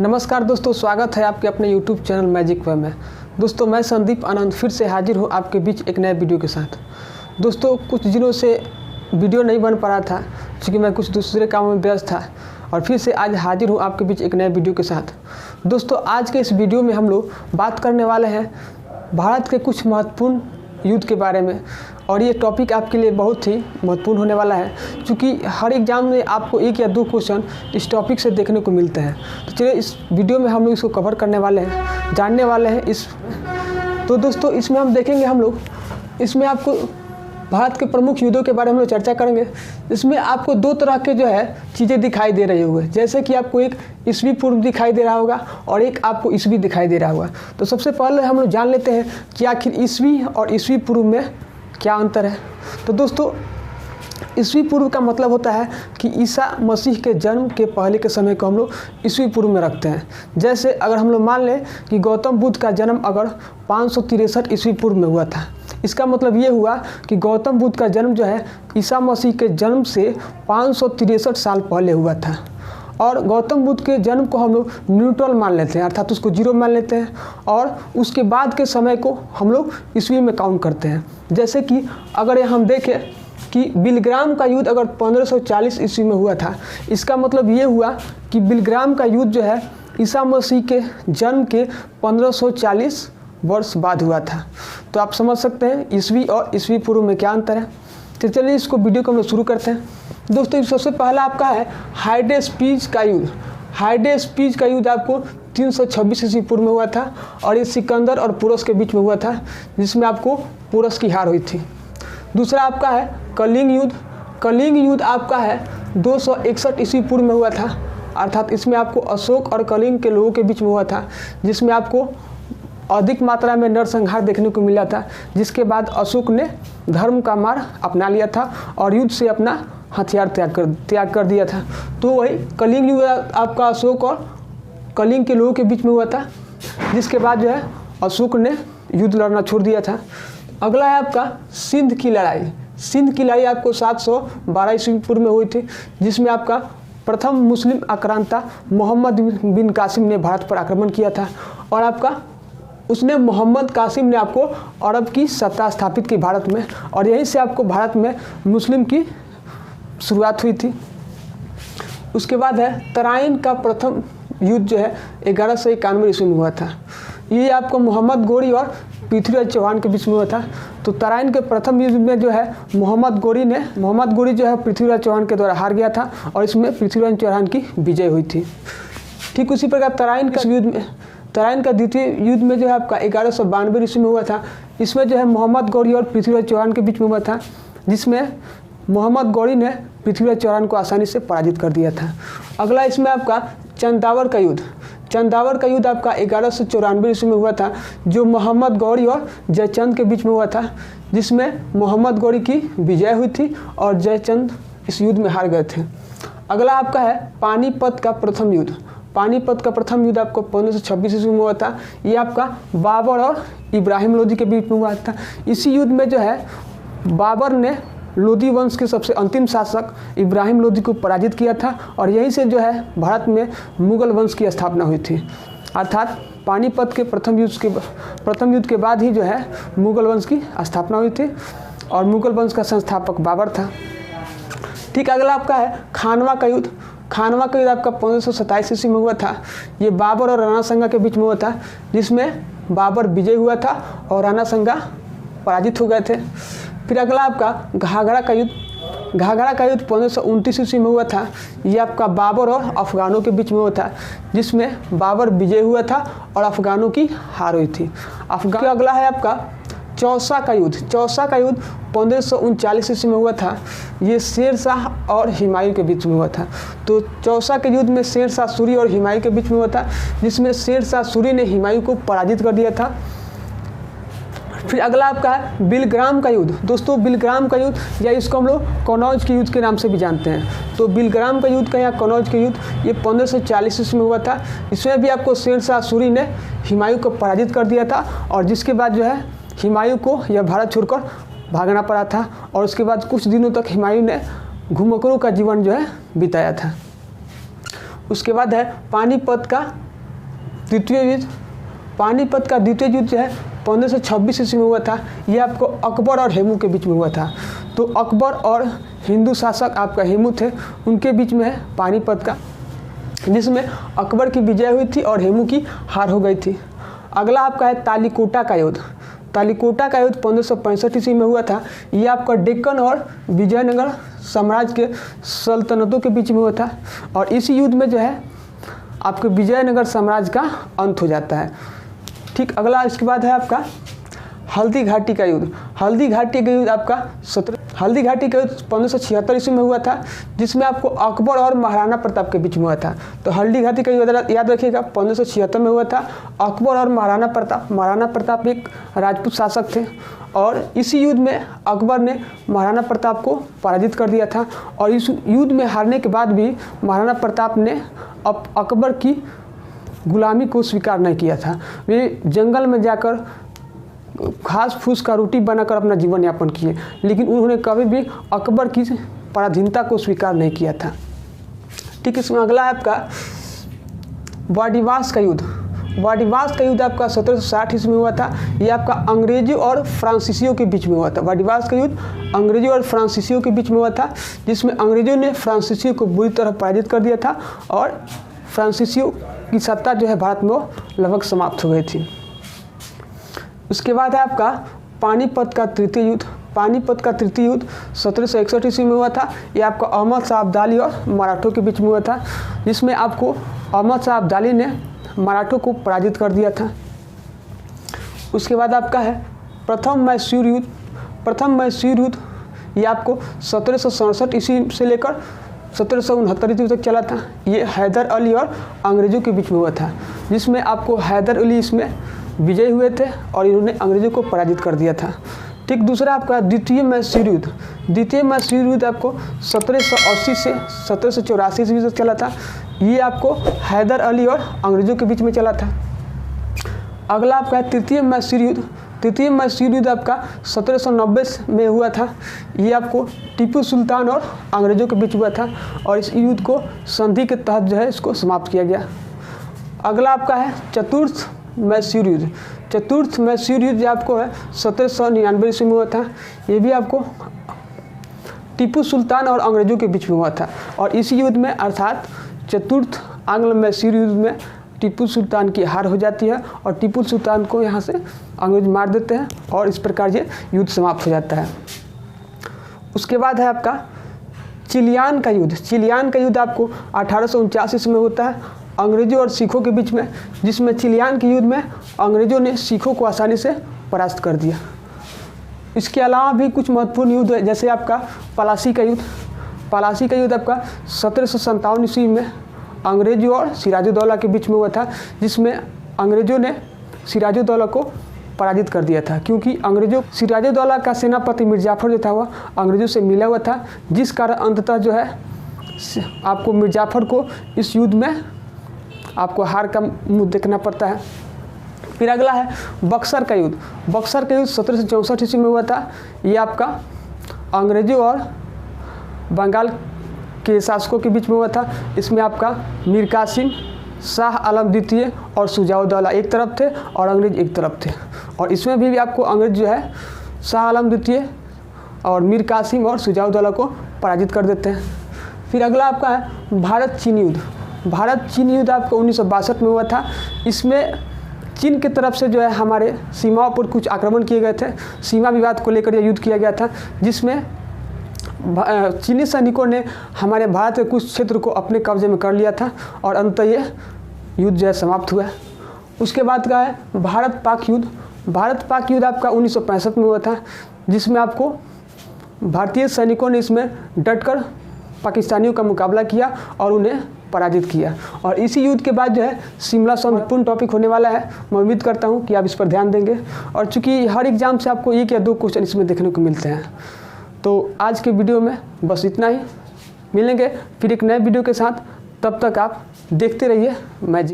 नमस्कार दोस्तों, स्वागत है आपके अपने YouTube चैनल मैजिक वे में। दोस्तों मैं संदीप आनंद फिर से हाजिर हूँ आपके बीच एक नए वीडियो के साथ। दोस्तों कुछ दिनों से वीडियो नहीं बन पा रहा था क्योंकि मैं कुछ दूसरे कामों में व्यस्त था और फिर से आज हाजिर हूँ आपके बीच एक नए वीडियो के साथ। दोस्तों आज के इस वीडियो में हम लोग बात करने वाले हैं भारत के कुछ महत्वपूर्ण युद्ध के बारे में और ये टॉपिक आपके लिए बहुत ही महत्वपूर्ण होने वाला है क्योंकि हर एग्जाम में आपको एक या दो क्वेश्चन इस टॉपिक से देखने को मिलते हैं। तो चलिए इस वीडियो में हम लोग इसको कवर करने वाले हैं, जानने वाले हैं तो दोस्तों इसमें हम देखेंगे इसमें आपको भारत के प्रमुख युद्धों के बारे में चर्चा करेंगे। इसमें आपको दो तरह के जो है चीज़ें दिखाई दे रही होंगे, जैसे कि आपको एक ईस्वी पूर्व दिखाई दे रहा होगा और एक आपको ईस्वी दिखाई दे रहा होगा। तो सबसे पहले हम लोग जान लेते हैं कि आखिर ईस्वी और ईस्वी पूर्व में क्या अंतर है। तो दोस्तों ईस्वी पूर्व का मतलब होता है कि ईसा मसीह के जन्म के पहले के समय को हम लोग ईस्वी पूर्व में रखते हैं। जैसे अगर हम लोग मान लें कि गौतम बुद्ध का जन्म अगर 563 ईस्वी पूर्व में हुआ था, इसका मतलब ये हुआ कि गौतम बुद्ध का जन्म जो है ईसा मसीह के जन्म से 563 साल पहले हुआ था। और गौतम बुद्ध के जन्म को हम लोग न्यूट्रल मान लेते हैं, अर्थात उसको जीरो मान लेते हैं और उसके बाद के समय को हम लोग ईस्वी में काउंट करते हैं। जैसे कि अगर हम देखें कि बिलग्राम का युद्ध अगर 1540 ईस्वी में हुआ था, इसका मतलब ये हुआ कि बिलग्राम का युद्ध जो है ईसा मसीह के जन्म के 1540 वर्ष बाद हुआ था। तो आप समझ सकते हैं ईस्वी और ईस्वी पूर्व में क्या अंतर है। तो चलिए इसको वीडियो को हम लोग शुरू करते हैं। दोस्तों सबसे पहला आपका है हाइडेस्पीज का युद्ध। हाइडेस्पीज का युद्ध आपको 326 ईस्वी पूर्व में हुआ था और ये सिकंदर और पुरस के बीच में हुआ था, जिसमें आपको पुरस की हार हुई थी। दूसरा आपका है कलिंग युद्ध। कलिंग युद्ध आपका है 261 ईस्वी पूर्व में हुआ था, अर्थात इसमें आपको अशोक और कलिंग के लोगों के बीच में हुआ था, जिसमें आपको अधिक मात्रा में नरसंहार देखने को मिला था, जिसके बाद अशोक ने धर्म का मार्ग अपना लिया था और युद्ध से अपना हथियार त्याग कर दिया था। तो वही कलिंग युद्ध आपका अशोक और कलिंग के लोगों के बीच में हुआ था, जिसके बाद जो है अशोक ने युद्ध लड़ना छोड़ दिया था। अगला है आपका सिंध की लड़ाई। सिंध की लड़ाई आपको 712 ईस्वी पूर्व में हुई थी, जिसमें आपका प्रथम मुस्लिम आक्रांता मोहम्मद बिन कासिम ने भारत पर आक्रमण किया था और आपका उसने मोहम्मद कासिम ने आपको अरब की सत्ता स्थापित की भारत में और यहीं से आपको भारत में मुस्लिम की शुरुआत हुई थी। उसके बाद है तराइन का प्रथम युद्ध जो है 1191 ईस्वी में हुआ था। ये आपको मोहम्मद गोरी और पृथ्वीराज चौहान के बीच में हुआ था। तो तराइन के प्रथम युद्ध में जो है मोहम्मद गोरी जो है पृथ्वीराज चौहान के द्वारा हार गया था और इसमें पृथ्वीराज चौहान की विजय हुई थी। ठीक उसी प्रकार तराइन का द्वितीय युद्ध में जो है आपका 1192 ईस्वी में हुआ था। इसमें जो है मोहम्मद गौरी और पृथ्वीराज चौहान के बीच में हुआ था, जिसमें मोहम्मद गौरी ने पृथ्वीराज चौहान को आसानी से पराजित कर दिया था। अगला इसमें आपका चंदावर का युद्ध। चंदावर का युद्ध आपका 1194 ईस्वी में हुआ था, जो मोहम्मद गौरी और जयचंद के बीच में हुआ था, जिसमें मोहम्मद गौरी की विजय हुई थी और जयचंद इस युद्ध में हार गए थे। अगला आपका है पानीपत का प्रथम युद्ध। पानीपत का प्रथम युद्ध आपको 1526 ईस्वी में हुआ था। ये आपका बाबर और इब्राहिम लोदी के बीच में हुआ था। इसी युद्ध में जो है बाबर ने लोदी वंश के सबसे अंतिम शासक इब्राहिम लोदी को पराजित किया था और यहीं से जो है भारत में मुगल वंश की स्थापना हुई थी। अर्थात पानीपत के प्रथम युद्ध के बाद ही जो है मुगल वंश की स्थापना हुई थी और मुगल वंश का संस्थापक बाबर था। ठीक अगला आपका है खानवा का युद्ध। खानवा का युद्ध आपका 1527 ईस्वी में हुआ था। ये बाबर और राणा सांगा के बीच में हुआ था, जिसमें बाबर विजय हुआ था और राणा सांगा पराजित हो गए थे। फिर अगला आपका घाघरा का युद्ध। घाघरा का युद्ध 1529 ईस्वी में हुआ था। ये आपका बाबर और अफगानों के बीच में हुआ था, जिसमें बाबर विजय हुआ था और अफगानों की हार हुई थी। अगला है आपका चौसा का युद्ध। चौसा का युद्ध 1539 ईस्वी में हुआ था। ये शेर शाह और हुमायूं के बीच में हुआ था। तो चौसा के युद्ध में शेर शाह सूरी और हुमायूं के बीच में हुआ था, जिसमें शेर शाह सूरी ने हुमायूं को पराजित कर दिया था। फिर अगला आपका है बिलग्राम का युद्ध। दोस्तों बिलग्राम का युद्ध या इसको हम लोग कनौज के युद्ध के नाम से भी जानते हैं। तो बिलग्राम का युद्ध का या कनौज के युद्ध ये 1540 ईस्वी में हुआ था। इसमें भी आपको शेर शाह सूरी ने हुमायूं को पराजित कर दिया था और जिसके बाद जो है हुमायूं को यह भारत छोड़कर भागना पड़ा था और उसके बाद कुछ दिनों तक हुमायूं ने घुमक्कड़ों का जीवन जो है बिताया था। उसके बाद है पानीपत का द्वितीय युद्ध, पानीपत का द्वितीय युद्ध जो है 1526 ईस्वी में हुआ था। ये आपको अकबर और हेमू के बीच में हुआ था। तो अकबर और हिंदू शासक आपका हेमू थे, उनके बीच में है पानीपत का, जिसमें अकबर की विजय हुई थी और हेमू की हार हो गई थी। अगला आपका है तालीकोटा का युद्ध। तालीकोटा का युद्ध 1565 ईस्वी में हुआ था। ये आपका डेक्कन और विजयनगर साम्राज्य के सल्तनतों के बीच में हुआ था और इस युद्ध में जो है आपके विजयनगर साम्राज्य का अंत हो जाता है। ठीक, अगला इसके बाद है आपका हल्दी घाटी का युद्ध। हल्दी घाटी का युद्ध आपका 1576 ईस्वी में हुआ था, जिसमें आपको अकबर और महाराणा प्रताप के बीच में हुआ था। तो हल्दी घाटी का युद्ध याद रखिएगा 1576 में हुआ था। अकबर और महाराणा प्रताप एक राजपूत शासक थे और इसी युद्ध में अकबर ने महाराणा प्रताप को पराजित कर दिया था और इस युद्ध में हारने के बाद भी महाराणा प्रताप ने अकबर की गुलामी को स्वीकार नहीं किया था। वे जंगल में जाकर घास फूस का रोटी बनाकर अपना जीवन यापन किए, लेकिन उन्होंने कभी भी अकबर की पराधीनता को स्वीकार नहीं किया था। ठीक, इसमें अगला है आपका वाडिवास का युद्ध। वाडिवास का युद्ध आपका 1760 ईस्वी में हुआ था। ये आपका अंग्रेजों और फ्रांसीसियों के बीच में हुआ था। वाडिवास का युद्ध अंग्रेजों और फ्रांसीसियों के बीच में हुआ था, जिसमें अंग्रेजों ने फ्रांसीसियों को बुरी तरह पराजित कर दिया था और फ्रांसीसियों की सत्ता जो है भारत में लगभग समाप्त हो गई थी। उसके बाद है आपका पानीपत का तृतीय युद्ध। पानीपत का तृतीय युद्ध 1761 ईस्वी में हुआ था। ये आपका अहमद शाह अब्दाली और मराठों के बीच में हुआ था, जिसमें आपको अहमद शाह अब्दाली ने मराठों को पराजित कर दिया था। उसके बाद आपका है प्रथम मैसूर युद्ध। प्रथम मैसूर युद्ध ये आपको 1767 ईस्वी से लेकर 1769 ईस्वी तक चला था। ये हैदर अली और अंग्रेज़ों के बीच में हुआ था, जिसमें आपको हैदर अली इसमें विजयी हुए थे और इन्होंने अंग्रेज़ों को पराजित कर दिया था। ठीक, दूसरा आपका द्वितीय मैसूर युद्ध। द्वितीय मैसूर युद्ध आपको 1780 से 1784 ईस्वी तक चला था। ये आपको हैदर अली और अंग्रेज़ों के बीच में चला था। अगला आपका है तृतीय मैसूर युद्ध। तृतीय मैसूर युद्ध आपका 1790 में हुआ था। ये आपको टीपू सुल्तान और अंग्रेज़ों के बीच हुआ था और इस युद्ध को संधि के तहत जो है इसको समाप्त किया गया। अगला आपका है चतुर्थ मैसूर युद्ध। चतुर्थ मैसूर युद्ध आपको है 1799 ईस्वी में हुआ था। ये भी आपको टीपू सुल्तान और अंग्रेज़ों के बीच में हुआ था और इस युद्ध में अर्थात चतुर्थ आंग्ल मैसूर युद्ध में टीपू सुल्तान की हार हो जाती है और टीपू सुल्तान को यहाँ से अंग्रेज मार देते हैं और इस प्रकार ये युद्ध समाप्त हो जाता है। उसके बाद है आपका चिलियान का युद्ध। चिलियान का युद्ध आपको 1849 ईस्वी में होता है अंग्रेजों और सिखों के बीच में, जिसमें चिलियान के युद्ध में अंग्रेजों ने सिखों को आसानी से परास्त कर दिया। इसके अलावा भी कुछ महत्वपूर्ण युद्ध है, जैसे आपका पलासी का युद्ध। पलासी का युद्ध आपका 1757 ईस्वी में अंग्रेजों और सिराजुद्दौला के बीच में हुआ था, जिसमें अंग्रेजों ने सिराजुद्दौला को पराजित कर दिया था, क्योंकि अंग्रेजों सिराजुद्दौला का सेनापति मिर्जाफर जो था वह अंग्रेजों से मिला हुआ था, जिस कारण अंततः जो है आपको मिर्जाफर को इस युद्ध में आपको हार का मुँह देखना पड़ता है। फिर अगला है बक्सर का युद्ध। बक्सर का युद्ध 1764 ईस्वी में हुआ था। ये आपका अंग्रेजों और बंगाल के शासकों के बीच में हुआ था। इसमें आपका मीर कासिम, शाह आलम द्वितीय और शुजाउद्दौला एक तरफ थे और अंग्रेज एक तरफ थे और इसमें भी आपको अंग्रेज जो है शाह आलम द्वितीय और मीर कासिम और शुजाउद्दौला को पराजित कर देते हैं। फिर अगला आपका है भारत चीन युद्ध। भारत चीन युद्ध आपको 1962 में हुआ था। इसमें चीन की तरफ से जो है हमारे सीमाओं पर कुछ आक्रमण किए गए थे। सीमा विवाद को लेकर यह युद्ध किया गया था, जिसमें चीनी सैनिकों ने हमारे भारत के कुछ क्षेत्र को अपने कब्जे में कर लिया था और अंततः यह युद्ध जो है समाप्त हुआ। उसके बाद का है भारत पाक युद्ध। भारत पाक युद्ध आपका 1965 में हुआ था, जिसमें आपको भारतीय सैनिकों ने इसमें डटकर पाकिस्तानियों का मुकाबला किया और उन्हें पराजित किया और इसी युद्ध के बाद जो है शिमला संपूर्ण टॉपिक होने वाला है। मैं उम्मीद करता हूँ कि आप इस पर ध्यान देंगे और चूँकि हर एग्जाम से आपको 1 या 2 क्वेश्चन इसमें देखने को मिलते हैं। तो आज के वीडियो में बस इतना ही। मिलेंगे फिर एक नए वीडियो के साथ, तब तक आप देखते रहिए मैजिक।